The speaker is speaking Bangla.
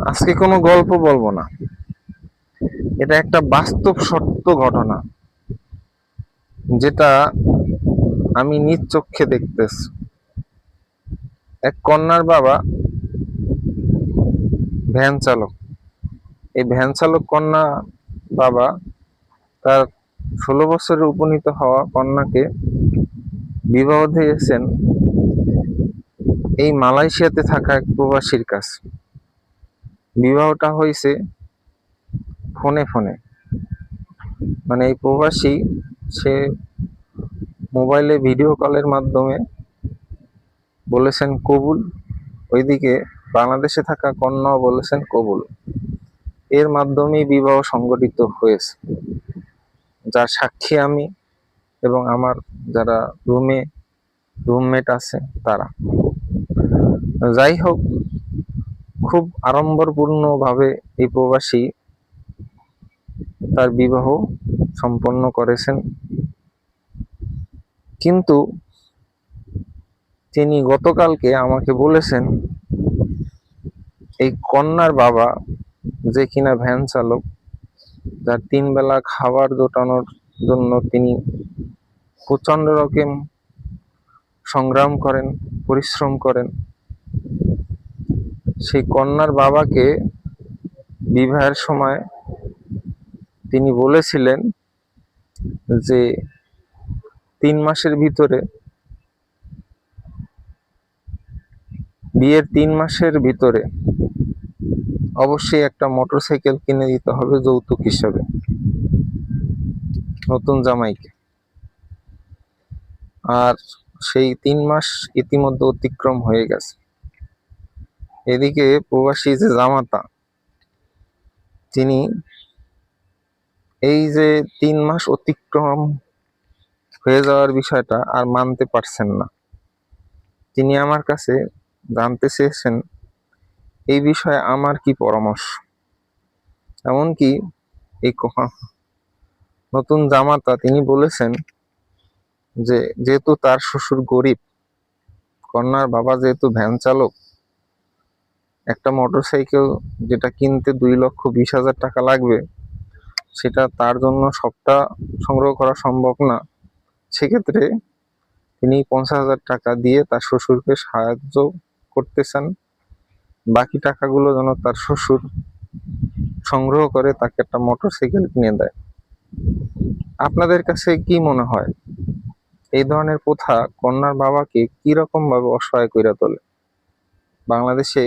আজকে কোনো গল্প বলবো না, এটা একটা বাস্তব সত্য ঘটনা, যেটা আমি নিজ চোখে দেখতেছি। এক কন্যার বাবা ভ্যান চালক। এই ভ্যান চালক কন্যা বাবা তার 16 বছরে উপনীত হওয়া কন্যাকে বিবাহ দিয়েছেন এই মালয়েশিয়াতে থাকা এক প্রবাসীর কাছে। বিবাহটা হয়েছে ফোনে ফোনে, মানে এই প্রবাসী সে মোবাইলে ভিডিও কলের মাধ্যমে বলেছেন কবুল, ওইদিকে বাংলাদেশে থাকা কন্যাও বলেছেন কবুল। এর মাধ্যমেই বিবাহ সংগঠিত হয়েছে, যার সাক্ষী আমি এবং আমার যারা রুমমেট আছে তারা। যাই হোক, খুব আড়ম্বরপূর্ণ ভাবে এই প্রবাসী তার বিবাহ সম্পন্ন করেছেন, কিন্তু তিনি গতকালকে আমাকে বলেছেন এই কন্যার বাবা, যে কিনা ভ্যান চালক, যার 3 বেলা খাবার জোটানোর জন্য তিনি প্রচন্ড রকম সংগ্রাম করেন, পরিশ্রম করেন, সেই কন্যার বাবাকে বিবাহের সময় তিনি বলেছিলেন যে 3 মাসের ভিতরে, বিয়ের 3 মাসের ভিতরে অবশ্যই একটা মোটরসাইকেল কিনে দিতে হবে যৌতুক হিসাবে নতুন জামাইকে। আর সেই 3 মাস ইতিমধ্যে অতিক্রম হয়ে গেছে। এদিকে প্রবাসী যে জামাতা, তিনি এই যে 3 মাস অতিক্রম হয়ে যাওয়ার বিষয়টা আর মানতে পারছেন না। তিনি আমার কাছে জানতে চেয়েছেন এই বিষয়ে আমার কি পরামর্শ। এমনকি এই নতুন জামাতা তিনি বলেছেন যে যেহেতু তার শ্বশুর গরিব, কন্যার বাবা যেহেতু ভ্যান চালক, একটা মোটরসাইকেল যেটা কিনতে 2,20,000 টাকা লাগবে, সেটা তার জন্য সবটা সংগ্রহ করা সম্ভব না। সেক্ষেত্রে তিনি 50,000 টাকা দিয়ে তার শ্বশুরকে সাহায্য করতে চান। বাকি টাকাগুলো যেন তার শ্বশুর সংগ্রহ করে তাকে একটা মোটরসাইকেল কিনে দেয়। আপনাদের কাছে কি মনে হয়, এই ধরনের প্রথা কন্যার বাবাকে কি রকম ভাবে অসহায় করে তোলে? বাংলাদেশে